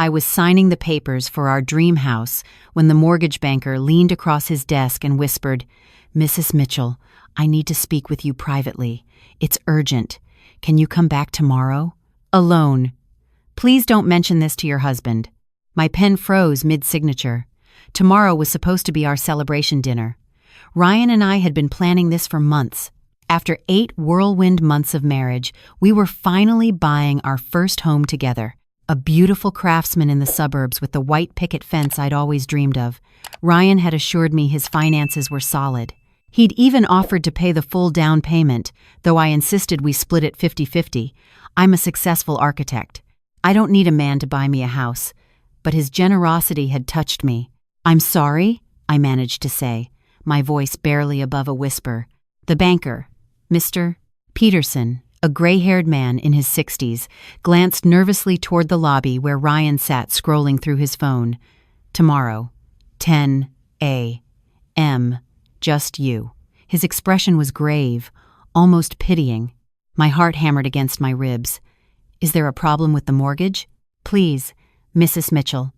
I was signing the papers for our dream house when the mortgage banker leaned across his desk and whispered, "Mrs. Mitchell, I need to speak with you privately. It's urgent. Can you come back tomorrow?" "Alone. Please don't mention this to your husband." My pen froze mid-signature. Tomorrow was supposed to be our celebration dinner. Ryan and I had been planning this for months. After 8 whirlwind months of marriage, we were finally buying our first home together. A beautiful craftsman in the suburbs with the white picket fence I'd always dreamed of. Ryan had assured me his finances were solid. He'd even offered to pay the full down payment, though I insisted we split it 50-50. I'm a successful architect. I don't need a man to buy me a house. But his generosity had touched me. "I'm sorry," I managed to say, my voice barely above a whisper. The banker, Mr. Peterson, a gray-haired man in his 60s, glanced nervously toward the lobby where Ryan sat scrolling through his phone. "Tomorrow, 10 a.m., just you." His expression was grave, almost pitying. My heart hammered against my ribs. "Is there a problem with the mortgage?" "Please, Mrs. Mitchell."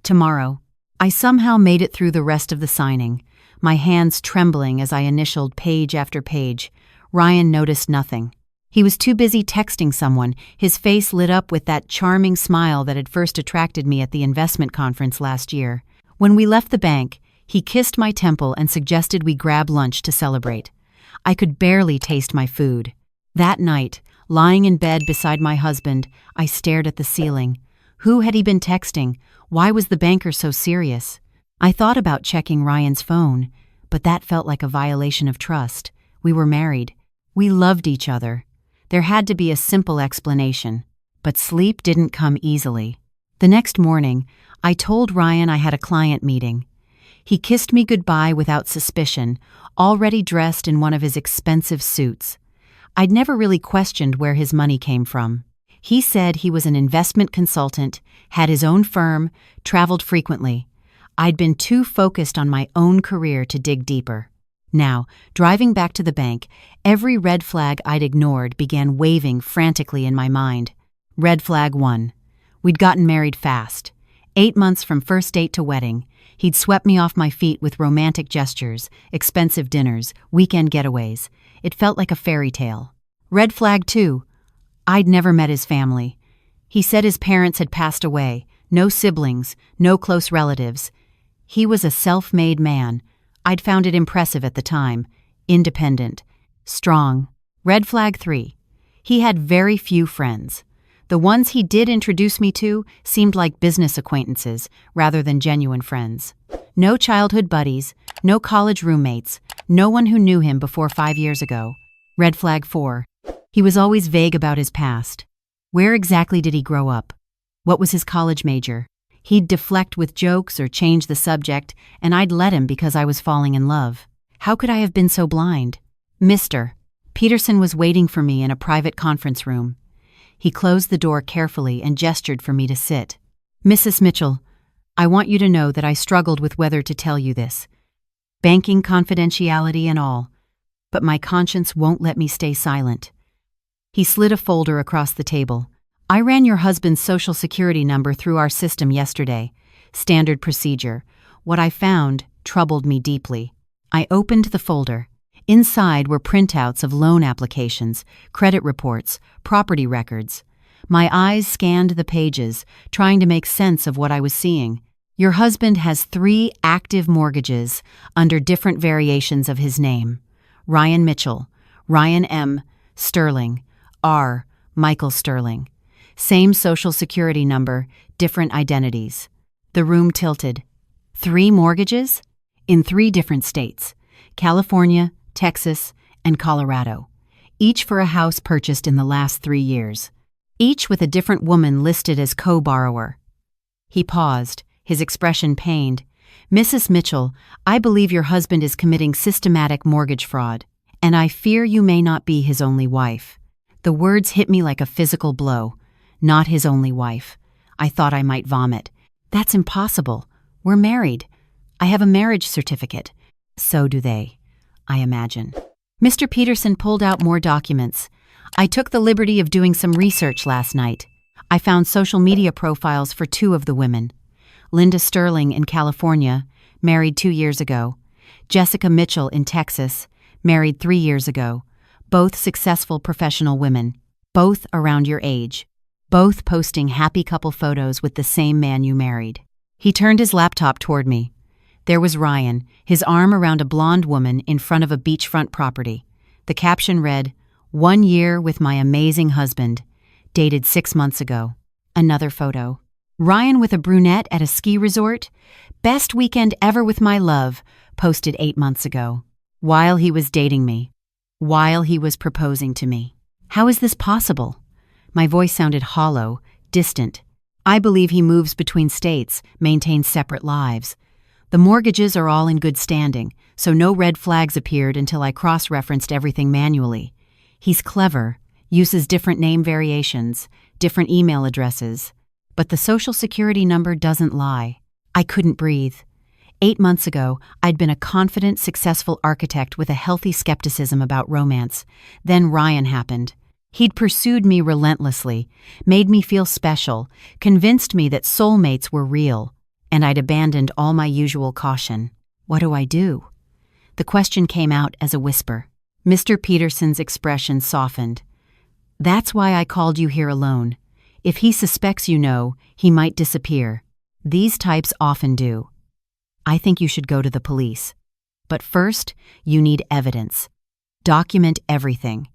"Tomorrow." I somehow made it through the rest of the signing, my hands trembling as I initialed page after page. Ryan noticed nothing. He was too busy texting someone, his face lit up with that charming smile that had first attracted me at the investment conference last year. When we left the bank, he kissed my temple and suggested we grab lunch to celebrate. I could barely taste my food. That night, lying in bed beside my husband, I stared at the ceiling. Who had he been texting? Why was the banker so serious? I thought about checking Ryan's phone, but that felt like a violation of trust. We were married. We loved each other. There had to be a simple explanation, but sleep didn't come easily. The next morning, I told Ryan I had a client meeting. He kissed me goodbye without suspicion, already dressed in one of his expensive suits. I'd never really questioned where his money came from. He said he was an investment consultant, had his own firm, traveled frequently. I'd been too focused on my own career to dig deeper. Now, driving back to the bank, every red flag I'd ignored began waving frantically in my mind. Red flag 1. We'd gotten married fast. 8 months from first date to wedding. He'd swept me off my feet with romantic gestures, expensive dinners, weekend getaways. It felt like a fairy tale. Red flag 2. I'd never met his family. He said his parents had passed away, no siblings, no close relatives. He was a self-made man. I'd found it impressive at the time. Independent. Strong. Red flag 3. He had very few friends. The ones he did introduce me to seemed like business acquaintances rather than genuine friends. No childhood buddies, no college roommates, no one who knew him before 5 years ago. Red flag 4. He was always vague about his past. Where exactly did he grow up? What was his college major? He'd deflect with jokes or change the subject, and I'd let him because I was falling in love. How could I have been so blind? Mr. Peterson was waiting for me in a private conference room. He closed the door carefully and gestured for me to sit. "Mrs. Mitchell, I want you to know that I struggled with whether to tell you this. Banking confidentiality and all. But my conscience won't let me stay silent." He slid a folder across the table. "I ran your husband's social security number through our system yesterday. Standard procedure. What I found troubled me deeply." I opened the folder. Inside were printouts of loan applications, credit reports, property records. My eyes scanned the pages, trying to make sense of what I was seeing. Your husband has 3 active mortgages under different variations of his name. Ryan Mitchell, Ryan M. Sterling, R. Michael Sterling. Same social security number, different identities. The room tilted. 3 mortgages? In 3 different states. California, Texas, and Colorado. Each for a house purchased in the last 3 years. Each with a different woman listed as co-borrower. He paused, his expression pained. "Mrs. Mitchell, I believe your husband is committing systematic mortgage fraud, and I fear you may not be his only wife." The words hit me like a physical blow. Not his only wife. I thought I might vomit. That's impossible. We're married. I have a marriage certificate. So do they, I imagine. Mr. Peterson pulled out more documents. "I took the liberty of doing some research last night. I found social media profiles for two of the women. Linda Sterling in California, married 2 years ago. Jessica Mitchell in Texas, married 3 years ago. Both successful professional women. Both around your age. Both posting happy couple photos with the same man you married. He turned his laptop toward me. There was Ryan, his arm around a blonde woman in front of a beachfront property. The caption read, "1 year with my amazing husband," dated 6 months ago. Another photo. Ryan with a brunette at a ski resort. "Best weekend ever with my love," posted 8 months ago. While he was dating me. While he was proposing to me. How is this possible? My voice sounded hollow, distant. I believe he moves between states, maintains separate lives. The mortgages are all in good standing, so no red flags appeared until I cross-referenced everything manually. He's clever, uses different name variations, different email addresses, but the social security number doesn't lie. I couldn't breathe. 8 months ago, I'd been a confident, successful architect with a healthy skepticism about romance. Then Ryan happened. He'd pursued me relentlessly, made me feel special, convinced me that soulmates were real, and I'd abandoned all my usual caution. What do I do? The question came out as a whisper. Mr. Peterson's expression softened. "That's why I called you here alone. If he suspects you know, he might disappear. These types often do. I think you should go to the police. But first, you need evidence. Document everything.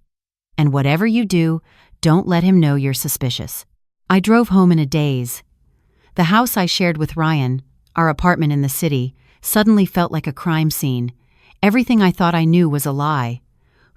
And whatever you do, don't let him know you're suspicious." I drove home in a daze. The house I shared with Ryan, our apartment in the city, suddenly felt like a crime scene. Everything I thought I knew was a lie.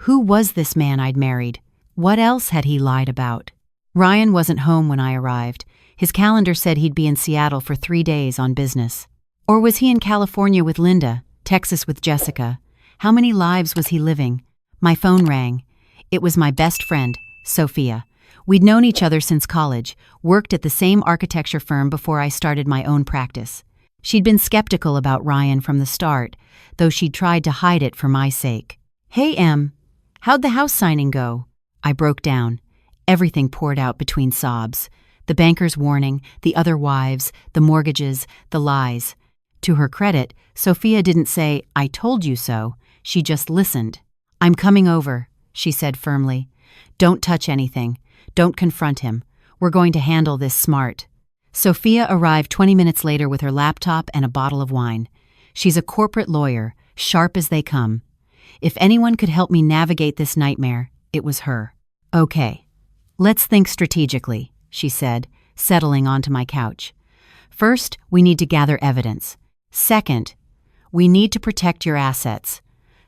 Who was this man I'd married? What else had he lied about? Ryan wasn't home when I arrived. His calendar said he'd be in Seattle for 3 days on business. Or was he in California with Linda, Texas with Jessica? How many lives was he living? My phone rang. It was my best friend, Sophia. We'd known each other since college, worked at the same architecture firm before I started my own practice. She'd been skeptical about Ryan from the start, though she'd tried to hide it for my sake. "Hey, Em. How'd the house signing go?" I broke down. Everything poured out between sobs. The banker's warning, the other wives, the mortgages, the lies. To her credit, Sophia didn't say, "I told you so." She just listened. "I'm coming over," she said firmly. "Don't touch anything. Don't confront him. We're going to handle this smart." Sophia arrived 20 minutes later with her laptop and a bottle of wine. She's a corporate lawyer, sharp as they come. If anyone could help me navigate this nightmare, it was her. "Okay, let's think strategically," she said, settling onto my couch. "First, we need to gather evidence. Second, we need to protect your assets.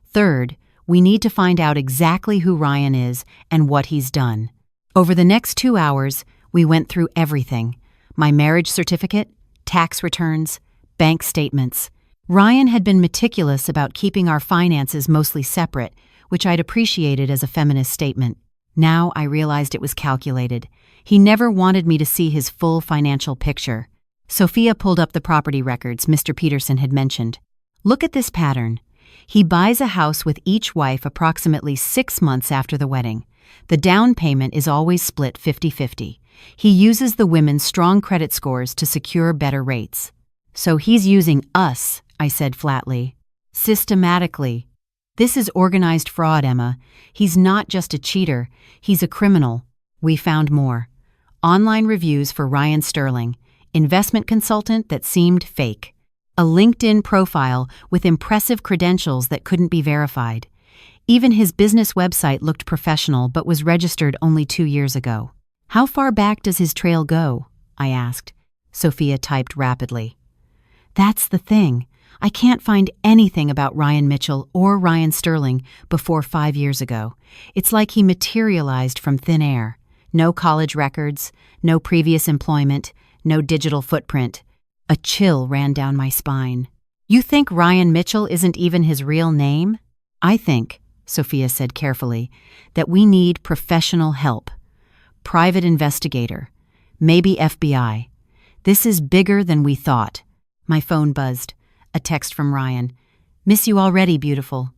Third, we need to find out exactly who Ryan is and what he's done." Over the next 2 hours, we went through everything. My marriage certificate, tax returns, bank statements. Ryan had been meticulous about keeping our finances mostly separate, which I'd appreciated as a feminist statement. Now I realized it was calculated. He never wanted me to see his full financial picture. Sophia pulled up the property records Mr. Peterson had mentioned. "Look at this pattern. He buys a house with each wife approximately 6 months after the wedding. The down payment is always split 50-50. He uses the women's strong credit scores to secure better rates." "So he's using us," I said flatly. "Systematically. This is organized fraud, Emma. He's not just a cheater, he's a criminal." We found more. Online reviews for Ryan Sterling, investment consultant that seemed fake. A LinkedIn profile with impressive credentials that couldn't be verified. Even his business website looked professional but was registered only 2 years ago. "How far back does his trail go?" I asked. Sophia typed rapidly. "That's the thing. I can't find anything about Ryan Mitchell or Ryan Sterling before 5 years ago. It's like he materialized from thin air. No college records, no previous employment, no digital footprint. A chill ran down my spine. "You think Ryan Mitchell isn't even his real name?" "I think," Sophia said carefully, "that we need professional help. Private investigator. Maybe FBI. This is bigger than we thought." My phone buzzed. A text from Ryan. "Miss you already, beautiful.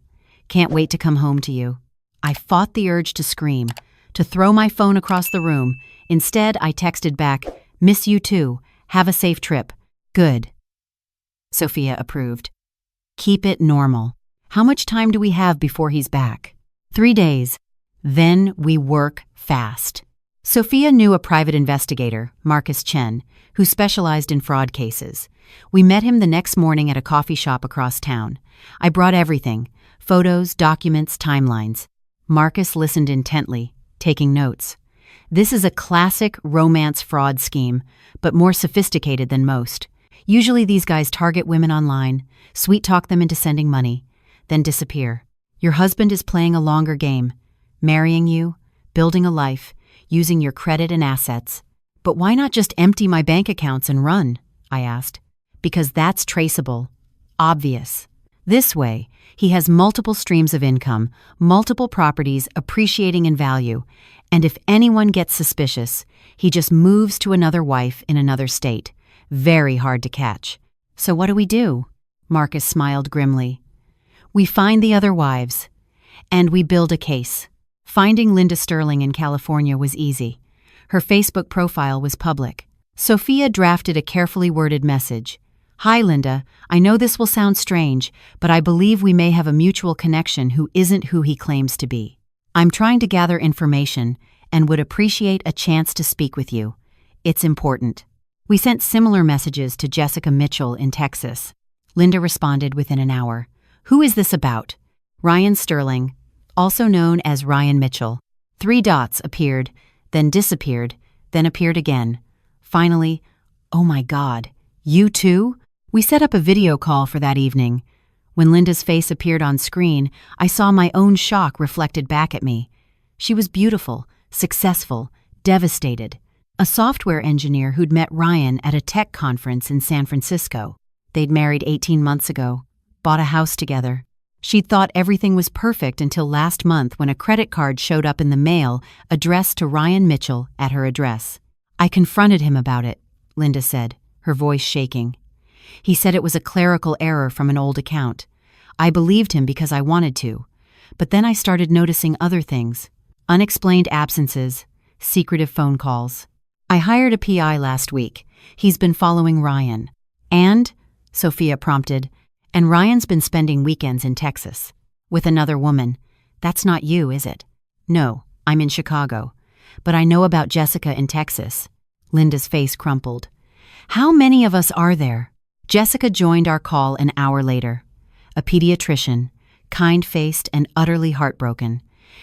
Can't wait to come home to you." I fought the urge to scream. to throw my phone across the room. Instead, I texted back, "Miss you too. Have a safe trip." "Good." Sophia approved. "Keep it normal. How much time do we have before he's back?" 3 days. Then we work fast. Sophia knew a private investigator, Marcus Chen, who specialized in fraud cases. We met him the next morning at a coffee shop across town. I brought everything: photos, documents, timelines. Marcus listened intently, taking notes. This is a classic romance fraud scheme, but more sophisticated than most. Usually these guys target women online, sweet-talk them into sending money, then disappear. Your husband is playing a longer game, marrying you, building a life, using your credit and assets. "But why not just empty my bank accounts and run?" I asked. "Because that's traceable. Obvious. This way, he has multiple streams of income, multiple properties appreciating in value, and if anyone gets suspicious, he just moves to another wife in another state. Very hard to catch." "So what do we do?" Marcus smiled grimly. "We find the other wives, and we build a case." Finding Linda Sterling in California was easy. Her Facebook profile was public. Sophia drafted a carefully worded message. "Hi, Linda. I know this will sound strange, but I believe we may have a mutual connection who isn't who he claims to be. I'm trying to gather information and would appreciate a chance to speak with you. It's important." We sent similar messages to Jessica Mitchell in Texas. Linda responded within an hour. "Who is this about?" "Ryan Sterling, also known as Ryan Mitchell." 3 dots appeared, then disappeared, then appeared again. Finally, "Oh my God, you too?" We set up a video call for that evening. When Linda's face appeared on screen, I saw my own shock reflected back at me. She was beautiful, successful, devastated. A software engineer who'd met Ryan at a tech conference in San Francisco. They'd married 18 months ago, bought a house together. She'd thought everything was perfect until last month when a credit card showed up in the mail addressed to Ryan Mitchell at her address. "I confronted him about it," Linda said, her voice shaking. "He said it was a clerical error from an old account. I believed him because I wanted to. But then I started noticing other things. Unexplained absences, secretive phone calls. I hired a PI last week. He's been following Ryan. And," Sophia prompted, "and Ryan's been spending weekends in Texas. With another woman. That's not you, is it?" "No, I'm in Chicago. But I know about Jessica in Texas." Linda's face crumpled. "How many of us are there?" Jessica joined our call an hour later. A pediatrician, kind-faced and utterly heartbroken.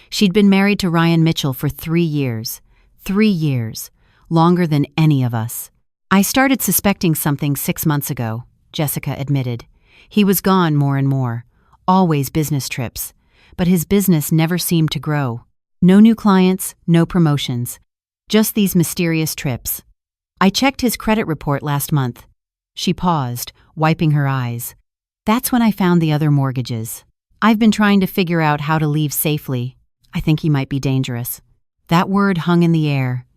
She'd been married to Ryan Mitchell for 3 years. 3 years. Longer than any of us. "I started suspecting something 6 months ago," Jessica admitted. "He was gone more and more. Always business trips. But his business never seemed to grow. No new clients, no promotions. Just these mysterious trips. I checked his credit report last month." She paused, wiping her eyes. "That's when I found the other mortgages. I've been trying to figure out how to leave safely. I think he might be dangerous." That word hung in the air.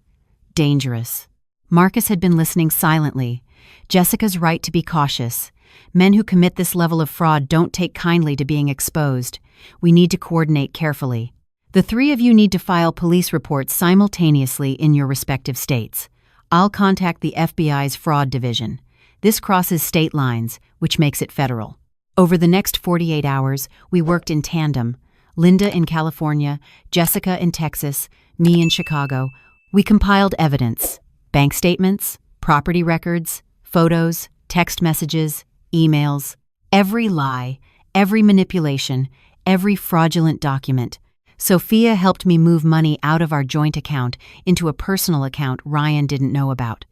Dangerous. Marcus had been listening silently. Jessica's right to be cautious. Men who commit this level of fraud don't take kindly to being exposed. We need to coordinate carefully. The 3 of you need to file police reports simultaneously in your respective states. I'll contact the FBI's fraud division. This crosses state lines, which makes it federal. Over the next 48 hours, we worked in tandem. Linda in California, Jessica in Texas, me in Chicago. We compiled evidence: bank statements, property records, photos, text messages, emails, every lie, every manipulation, every fraudulent document. Sophia helped me move money out of our joint account into a personal account Ryan didn't know about.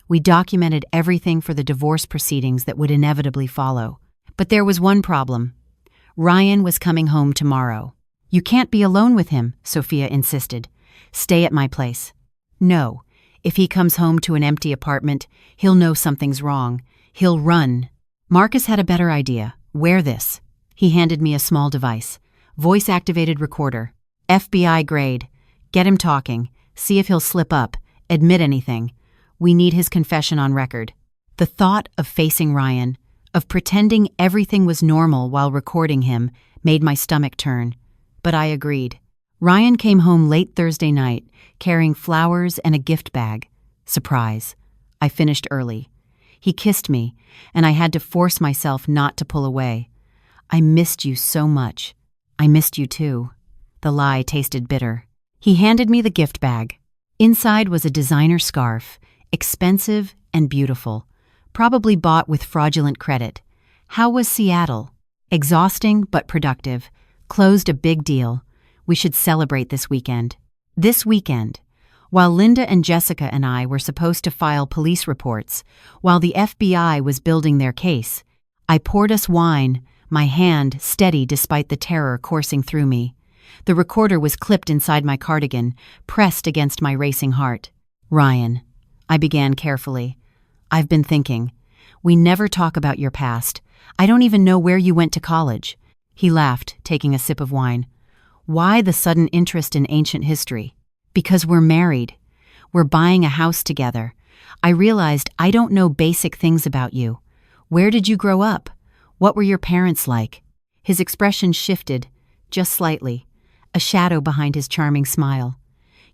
We documented everything for the divorce proceedings that would inevitably follow. But there was one problem. Ryan was coming home tomorrow. "You can't be alone with him," Sophia insisted. "Stay at my place." "No. If he comes home to an empty apartment, he'll know something's wrong. He'll run." Marcus had a better idea. "Wear this." He handed me a small device. Voice-activated recorder. FBI grade. Get him talking. See if he'll slip up. Admit anything. We need his confession on record. The thought of facing Ryan, of pretending everything was normal while recording him, made my stomach turn. But I agreed. Ryan came home late Thursday night, carrying flowers and a gift bag. Surprise. I finished early. He kissed me, and I had to force myself not to pull away. I missed you so much. I missed you too. The lie tasted bitter. He handed me the gift bag. Inside was a designer scarf, expensive and beautiful, probably bought with fraudulent credit. How was Seattle? Exhausting but productive. Closed a big deal. We should celebrate this weekend. This weekend. While Linda and Jessica and I were supposed to file police reports, while the FBI was building their case, I poured us wine, my hand steady despite the terror coursing through me. The recorder was clipped inside my cardigan, pressed against my racing heart. Ryan, I began carefully. I've been thinking. We never talk about your past. I don't even know where you went to college. He laughed, taking a sip of wine. Why the sudden interest in ancient history? Because we're married. We're buying a house together. I realized I don't know basic things about you. Where did you grow up? What were your parents like? His expression shifted, just slightly, a shadow behind his charming smile.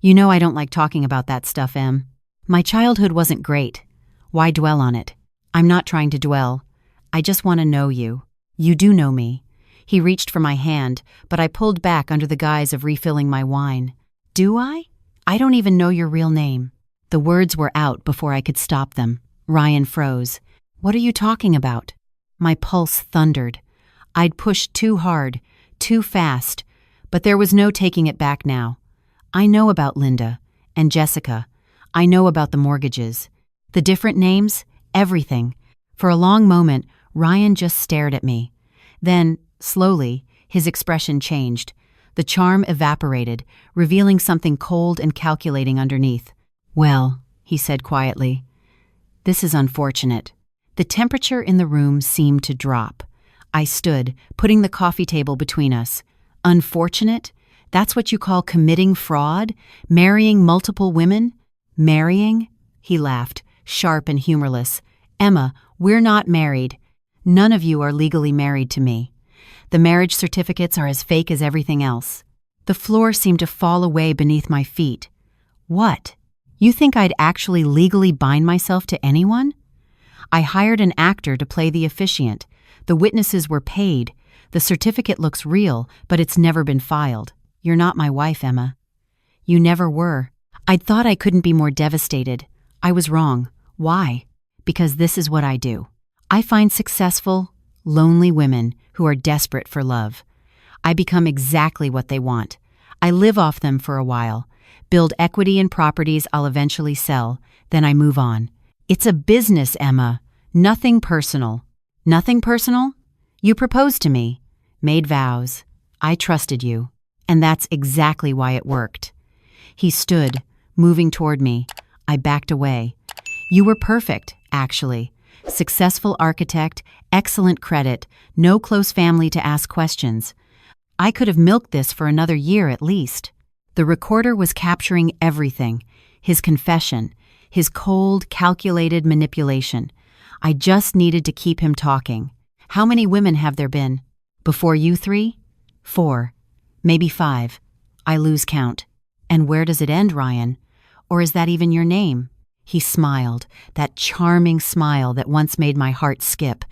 You know I don't like talking about that stuff, Em. My childhood wasn't great. Why dwell on it? I'm not trying to dwell. I just want to know you. You do know me. He reached for my hand, but I pulled back under the guise of refilling my wine. Do I? I don't even know your real name. The words were out before I could stop them. Ryan froze. What are you talking about? My pulse thundered. I'd pushed too hard, too fast, but there was no taking it back now. I know about Linda and Jessica. I know about the mortgages. The different names, everything. For a long moment, Ryan just stared at me. Then, slowly, his expression changed. The charm evaporated, revealing something cold and calculating underneath. Well, he said quietly, this is unfortunate. The temperature in the room seemed to drop. I stood, putting the coffee table between us. Unfortunate? That's what you call committing fraud? Marrying multiple women? Marrying? He laughed, sharp and humorless. Emma, we're not married. None of you are legally married to me. The marriage certificates are as fake as everything else. The floor seemed to fall away beneath my feet. What? You think I'd actually legally bind myself to anyone? I hired an actor to play the officiant. The witnesses were paid. The certificate looks real, but it's never been filed. You're not my wife, Emma. You never were. I'd thought I couldn't be more devastated. I was wrong. Why? Because this is what I do. I find successful, lonely women who are desperate for love. I become exactly what they want. I live off them for a while, build equity in properties I'll eventually sell, then I move on. It's a business, Emma. Nothing personal. Nothing personal? You proposed to me, made vows. I trusted you, and that's exactly why it worked. He stood, moving toward me. I backed away. You were perfect, actually. Successful architect, excellent credit, no close family to ask questions. I could have milked this for another year at least. The recorder was capturing everything, his confession, his cold, calculated manipulation. I just needed to keep him talking. How many women have there been? Before you three? 4. Maybe 5. I lose count. And where does it end, Ryan? Or is that even your name? He smiled, that charming smile that once made my heart skip.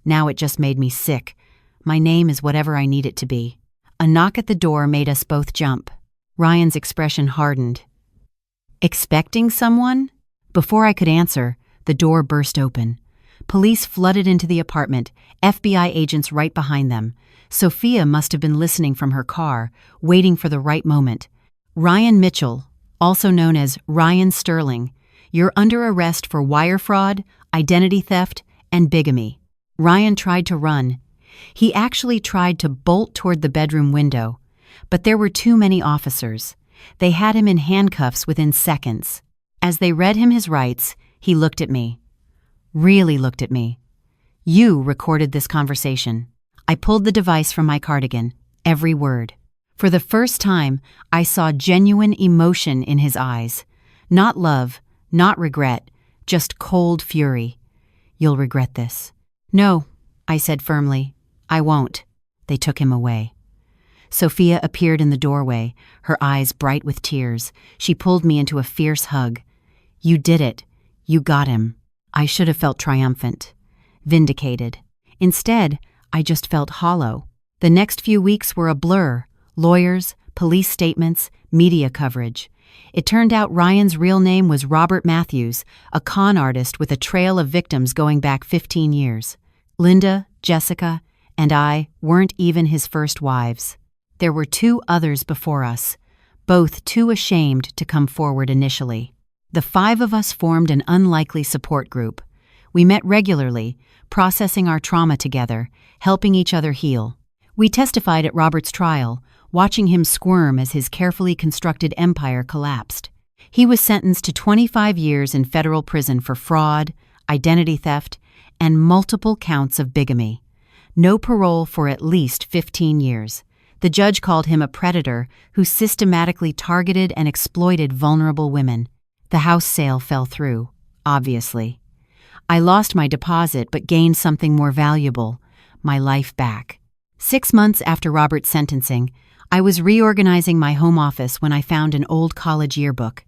Now it just made me sick. My name is whatever I need it to be. A knock at the door made us both jump. Ryan's expression hardened. Expecting someone? Before I could answer, the door burst open. Police flooded into the apartment, FBI agents right behind them. Sophia must have been listening from her car, waiting for the right moment. Ryan Mitchell, also known as Ryan Sterling, you're under arrest for wire fraud, identity theft, and bigamy. Ryan tried to run. He actually tried to bolt toward the bedroom window, but there were too many officers. They had him in handcuffs within seconds. As they read him his rights, he looked at me. Really looked at me. You recorded this conversation. I pulled the device from my cardigan, every word. For the first time, I saw genuine emotion in his eyes. Not love, not regret, just cold fury. You'll regret this. No, I said firmly. I won't. They took him away. Sophia appeared in the doorway, her eyes bright with tears. She pulled me into a fierce hug. "You did it. You got him." I should have felt triumphant, vindicated. Instead, I just felt hollow. The next few weeks were a blur: lawyers, police statements, media coverage. It turned out Ryan's real name was Robert Matthews, a con artist with a trail of victims going back 15 years. Linda, Jessica, and I weren't even his first wives. There were 2 others before us, both too ashamed to come forward initially. The 5 of us formed an unlikely support group. We met regularly, processing our trauma together, helping each other heal. We testified at Robert's trial, watching him squirm as his carefully constructed empire collapsed. He was sentenced to 25 years in federal prison for fraud, identity theft, and multiple counts of bigamy. No parole for at least 15 years. The judge called him a predator who systematically targeted and exploited vulnerable women. The house sale fell through, obviously. I lost my deposit but gained something more valuable: my life back. 6 months after Robert's sentencing, I was reorganizing my home office when I found an old college yearbook.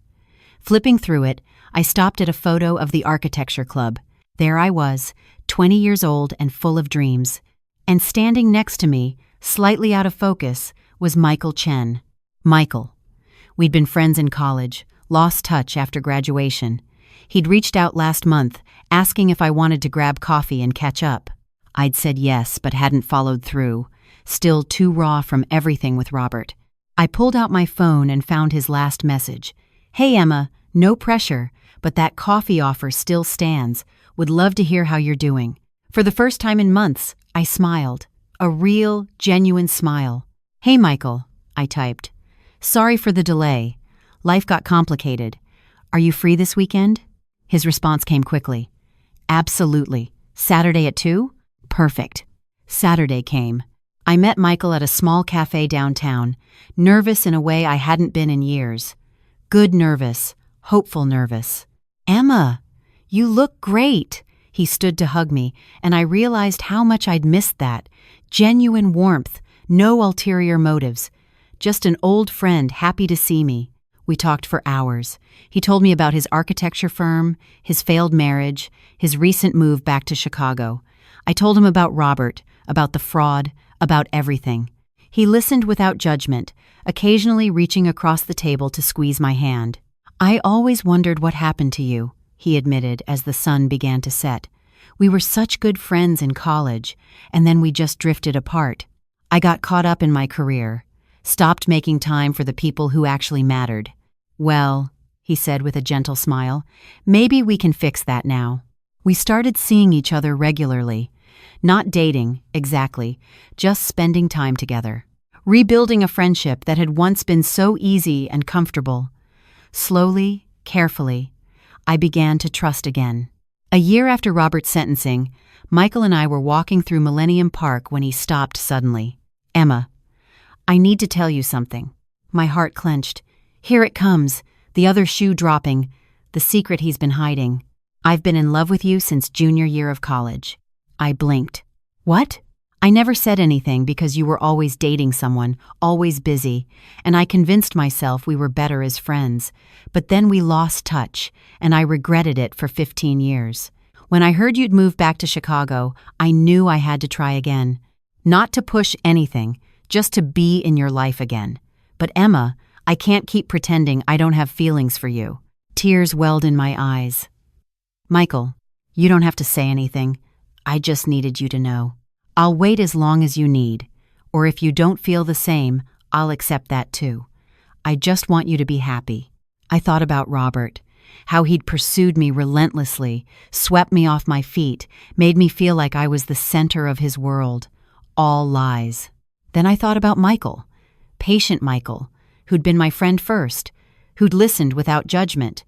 Flipping through it, I stopped at a photo of the architecture club. There I was, 20 years old and full of dreams. And standing next to me, slightly out of focus, was Michael Chen. Michael. We'd been friends in college, lost touch after graduation. He'd reached out last month, asking if I wanted to grab coffee and catch up. I'd said yes, but hadn't followed through, still too raw from everything with Robert. I pulled out my phone and found his last message. "Hey Emma, no pressure, but that coffee offer still stands. Would love to hear how you're doing." For the first time in months, I smiled. A real, genuine smile. "Hey Michael," I typed. "Sorry for the delay. Life got complicated. Are you free this weekend?" His response came quickly. "Absolutely. Saturday at 2? Perfect." Saturday came. I met Michael at a small cafe downtown, nervous in a way I hadn't been in years. Good nervous, hopeful nervous. "Emma, you look great." He stood to hug me, and I realized how much I'd missed that. Genuine warmth, no ulterior motives. Just an old friend happy to see me. We talked for hours. He told me about his architecture firm, his failed marriage, his recent move back to Chicago. I told him about Robert, about the fraud, about everything. He listened without judgment, occasionally reaching across the table to squeeze my hand. "I always wondered what happened to you," he admitted as the sun began to set. "We were such good friends in college, and then we just drifted apart. I got caught up in my career, stopped making time for the people who actually mattered." "Well," he said with a gentle smile, "maybe we can fix that now." We started seeing each other regularly. Not dating, exactly, just spending time together. Rebuilding a friendship that had once been so easy and comfortable. Slowly, carefully, I began to trust again. A year after Robert's sentencing, Michael and I were walking through Millennium Park when he stopped suddenly. "Emma, I need to tell you something." My heart clenched. Here it comes, the other shoe dropping, the secret he's been hiding. "I've been in love with you since junior year of college." I blinked. "What?" "I never said anything because you were always dating someone, always busy, and I convinced myself we were better as friends. But then we lost touch, and I regretted it for 15 years. When I heard you'd moved back to Chicago, I knew I had to try again. Not to push anything, just to be in your life again. But Emma, I can't keep pretending I don't have feelings for you." Tears welled in my eyes. "Michael, you don't have to say anything. I just needed you to know. I'll wait as long as you need, or if you don't feel the same, I'll accept that too. I just want you to be happy." I thought about Robert, how he'd pursued me relentlessly, swept me off my feet, made me feel like I was the center of his world. All lies. Then I thought about Michael, patient Michael, who'd been my friend first, who'd listened without judgment,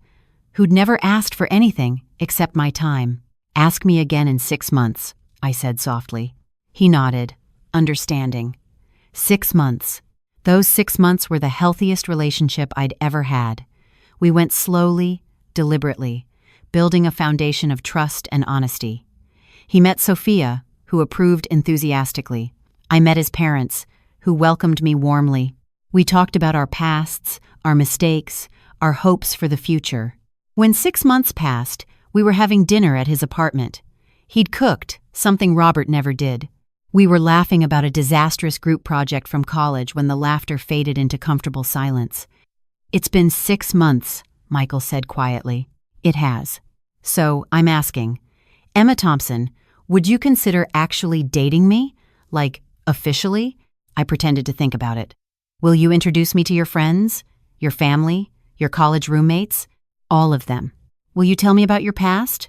who'd never asked for anything except my time. "Ask me again in 6 months, I said softly. He nodded, understanding. 6 months. Those 6 months were the healthiest relationship I'd ever had. We went slowly, deliberately, building a foundation of trust and honesty. He met Sophia, who approved enthusiastically. I met his parents, who welcomed me warmly. We talked about our pasts, our mistakes, our hopes for the future. When 6 months passed, we were having dinner at his apartment. He'd cooked, something Robert never did. We were laughing about a disastrous group project from college when the laughter faded into comfortable silence. "It's been 6 months," Michael said quietly. "It has. So, I'm asking, Emma Thompson, would you consider actually dating me? Like, officially?" I pretended to think about it. "Will you introduce me to your friends? Your family? Your college roommates? All of them. Will you tell me about your past?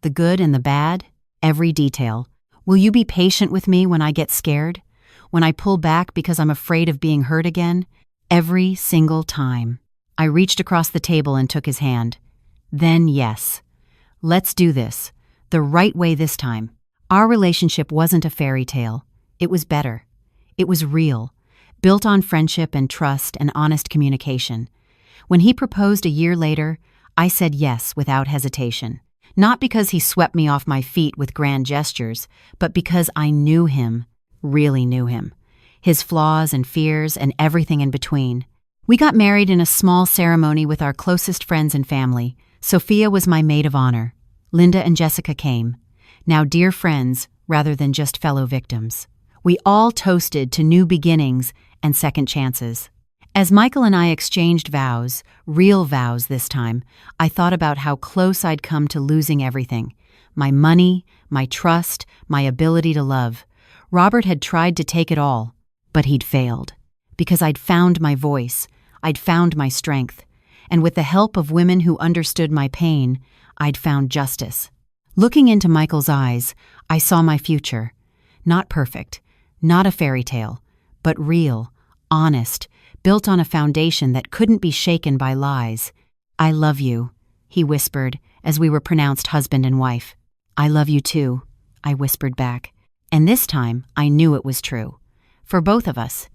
The good and the bad? Every detail. Will you be patient with me when I get scared? When I pull back because I'm afraid of being hurt again? Every single time." I reached across the table and took his hand. "Then yes. Let's do this. The right way this time." Our relationship wasn't a fairy tale. It was better. It was real, built on friendship and trust and honest communication. When he proposed a year later, I said yes without hesitation. Not because he swept me off my feet with grand gestures, but because I knew him, really knew him. His flaws and fears and everything in between. We got married in a small ceremony with our closest friends and family. Sophia was my maid of honor. Linda and Jessica came. Now dear friends, rather than just fellow victims. We all toasted to new beginnings and second chances. As Michael and I exchanged vows, real vows this time, I thought about how close I'd come to losing everything. My money, my trust, my ability to love. Robert had tried to take it all, but he'd failed. Because I'd found my voice, I'd found my strength, and with the help of women who understood my pain, I'd found justice. Looking into Michael's eyes, I saw my future. Not perfect, not a fairy tale, but real, honest, built on a foundation that couldn't be shaken by lies. "I love you," he whispered as we were pronounced husband and wife. "I love you too," I whispered back. And this time, I knew it was true. For both of us,